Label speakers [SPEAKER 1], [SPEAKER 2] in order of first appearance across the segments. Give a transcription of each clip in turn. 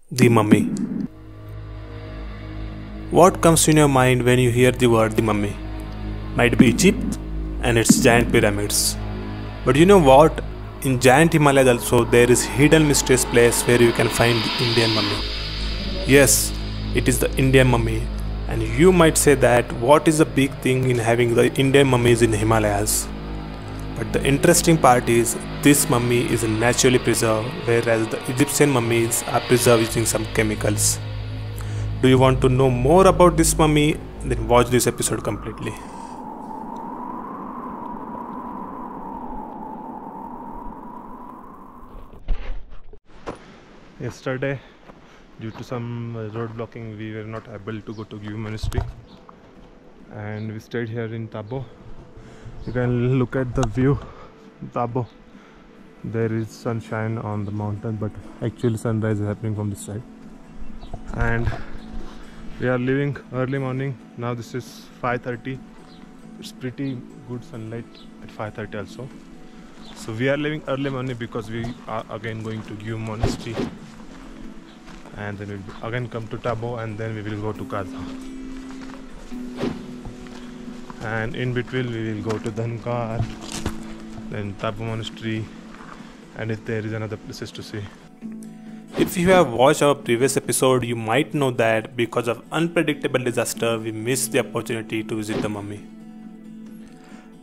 [SPEAKER 1] The mummy. What comes in your mind when you hear the word the mummy? Might be Egypt and its giant pyramids. But you know what? In giant Himalayas also there is hidden mysterious place where you can find the Indian mummy. Yes, it is the Indian mummy. And you might say that what is the big thing in having the Indian mummies in the Himalayas? But the interesting part is this mummy is naturally preserved, whereas the Egyptian mummies are preserved using some chemicals. Do you want to know more about this mummy? Then watch this episode completely. Yesterday, due to some road blocking, we were not able to go to GUE Monastery, and we stayed here in Tabo. You can look at the view, Tabo. There is sunshine on the mountain, but actually sunrise is happening from this side. And we are leaving early morning. Now this is 5:30. It's pretty good sunlight at 5:30 also. So we are leaving early morning because we are again going to GUE Monastery, and then we'll again come to Tabo, and then we will go to Kaza. And in between we will go to Dhankar, then Tabo Monestry, and if there is another places to see. If you have watched our previous episode, you might know that because of unpredictable disaster, we missed the opportunity to visit the mummy.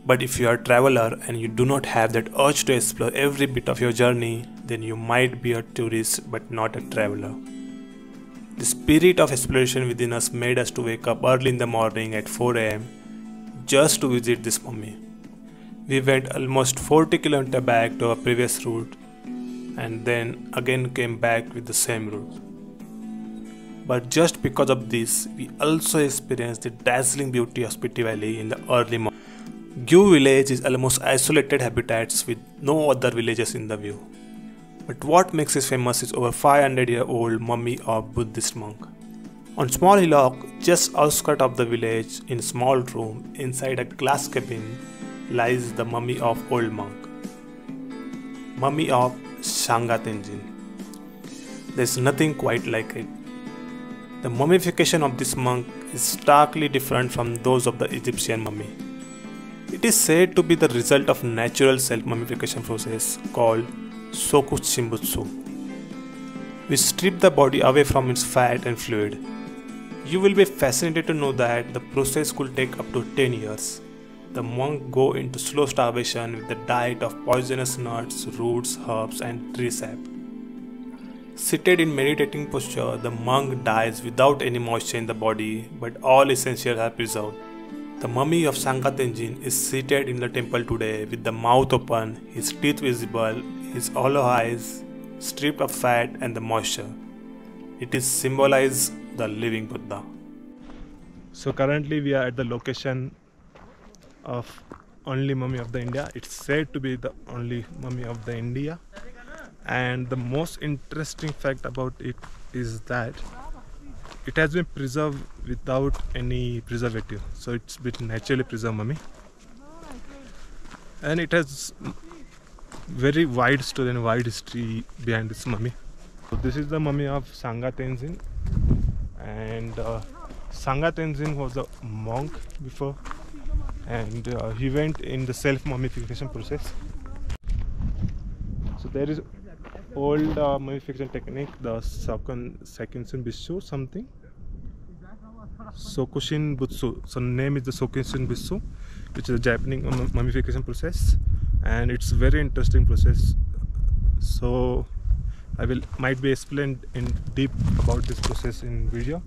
[SPEAKER 1] But if you are a traveler and you do not have that urge to explore every bit of your journey, then you might be a tourist but not a traveler. The spirit of exploration within us made us to wake up early in the morning at 4 AM just to visit this mummy. We went almost 40 km back to our previous route and then again came back with the same route. But just because of this, we also experienced the dazzling beauty of Spiti Valley in the early morning. GUE Village is almost isolated habitats with no other villages in the view. But what makes it famous is over 500-year-old mummy of Buddhist monk. On small hillock, just outskirts of the village, in a small room inside a glass cabin, lies the mummy of old monk. Mummy of Sangha Tenzin. There is nothing quite like it. The mummification of this monk is starkly different from those of the Egyptian mummy. It is said to be the result of natural self-mummification process called Soku Shimbutsu, which strip the body away from its fat and fluid. You will be fascinated to know that the process could take up to 10 years. The monk go into slow starvation with a diet of poisonous nuts, roots, herbs and tree sap. Seated in meditating posture, the monk dies without any moisture in the body, but all essentials are preserved. The mummy of Sangha Tenzin is seated in the temple today with the mouth open, his teeth visible, his hollow eyes stripped of fat and the moisture. It is symbolized the living Buddha. So currently we are at the location of only mummy of the India. It's said to be the only mummy of the India, and the most interesting fact about it is that it has been preserved without any preservative, so it's been naturally preserved mummy, and it has very wide story and wide history behind this mummy. So this is the mummy of Sangha Tenzin, and Sangha Tenzin was a monk before, and he went in the self-mummification process. So there is old mummification technique, the Sokushin Bishu something. Sokushin Butsu. So name is the Sokushin Bishu, which is a Japanese mummification process, and it's a very interesting process. So I might be explained in deep about this process in video.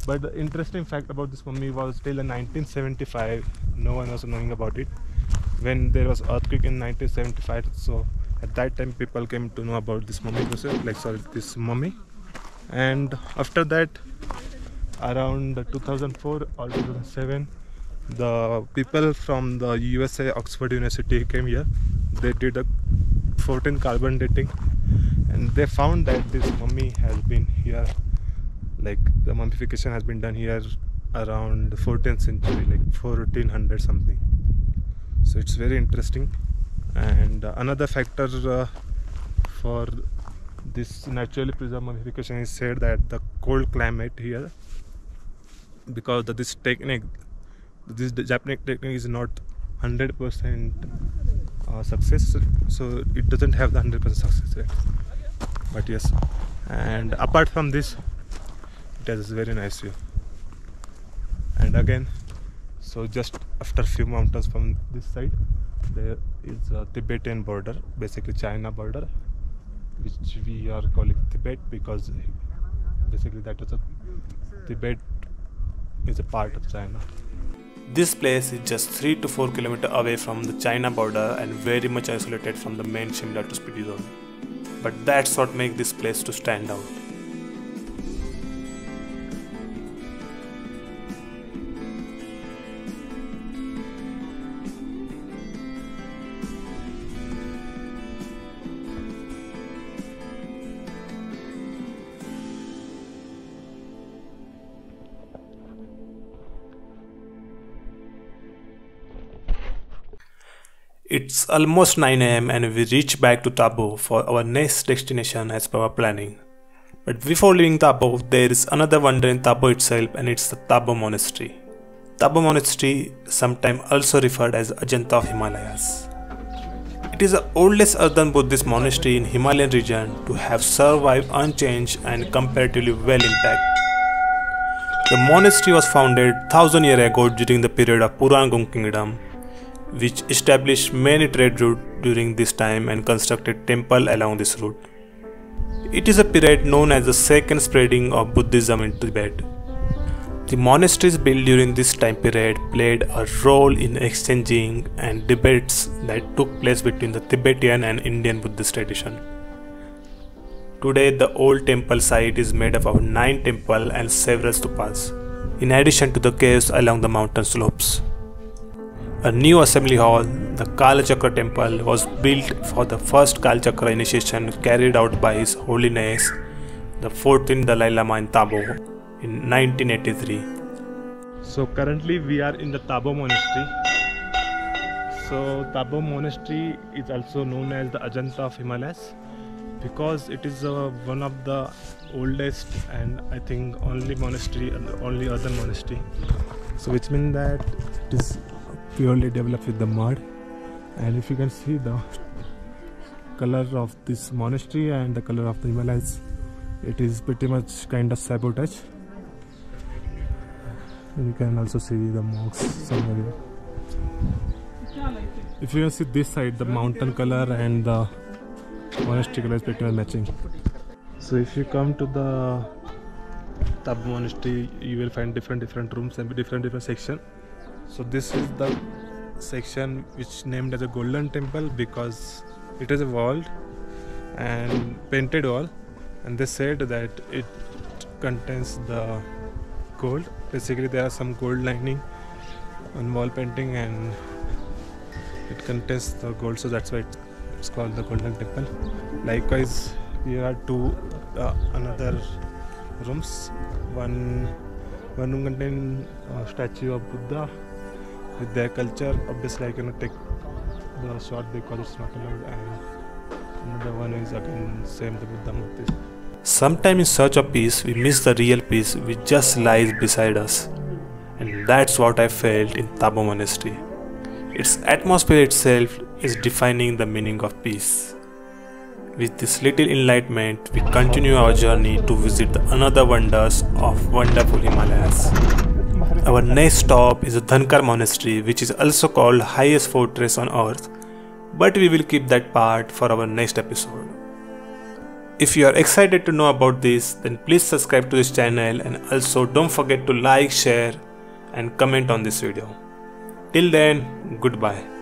[SPEAKER 1] But the interesting fact about this mummy was till in 1975, no one was knowing about it. When there was earthquake in 1975, so at that time people came to know about this mummy process, this mummy. And after that, around 2004 or 2007, the people from the USA, Oxford University came here. They did a 14 carbon dating, and they found that this mummy has been here, like the mummification has been done here around the 14th century, like 1400 something. So it's very interesting. And another factor for this naturally preserved mummification is said that the cold climate here, because this technique, this Japanese technique is not 100% success, so it doesn't have the 100% success rate. But yes, and apart from this, it has a very nice view. And again, so just after few mountains from this side, there is a Tibetan border, basically China border, which we are calling Tibet because basically that is Tibet is a part of China. This place is just 3 to 4 kilometers away from the China border and very much isolated from the main Shimla to Spiti zone. But that's what makes this place to stand out. It's almost 9 am and we reach back to Tabo for our next destination as per our planning. But before leaving Tabo, there is another wonder in Tabo itself, and it's the Tabo Monastery. Tabo Monastery, sometimes also referred as Ajanta of Himalayas. It is the oldest earthen Buddhist monastery in Himalayan region to have survived unchanged and comparatively well intact. The monastery was founded 1000 years ago during the period of Purangung Kingdom, which established many trade routes during this time and constructed temple along this route. It is a period known as the second spreading of Buddhism in Tibet. The monasteries built during this time period played a role in exchanging and debates that took place between the Tibetan and Indian Buddhist tradition. Today, the old temple site is made up of 9 temples and several stupas, in addition to the caves along the mountain slopes. A new assembly hall, the Kala Chakra temple, was built for the first Kala Chakra initiation carried out by His Holiness the 14th Dalai Lama in Tabo in 1983. So currently we are in the Tabo Monastery. So Tabo Monastery is also known as the Ajanta of Himalayas because it is one of the oldest and I think only monastery and the only other monastery. So which means that it is purely developed with the mud, and if you can see the color of this monastery and the color of the Himalayas, it is pretty much kind of sabotage. And you can also see the monks somewhere. If you can see this side, the mountain color and the monastery color is pretty much matching. So if you come to the Tabo Monastery, you will find different rooms and different sections. So this is the section which named as a golden temple because it is a walled and painted wall, and they said that it contains the gold. Basically there are some gold lining on wall painting and it contains the gold, so that's why it's called the golden temple. Likewise, here are two another rooms. One room contains a statue of Buddha with their culture. Obviously I cannot take the shot because it's not allowed, and another one is again same the Buddha Murti. Sometimes in search of peace we miss the real peace which just lies beside us, and that's what I felt in Tabo Monastery. Its atmosphere itself is defining the meaning of peace. With this little enlightenment, we continue our journey to visit the another wonders of wonderful Himalayas. Our next stop is the Dhankar Monastery, which is also called highest fortress on earth, but we will keep that part for our next episode. If you are excited to know about this, then please subscribe to this channel, and also don't forget to like, share and comment on this video. Till then, goodbye.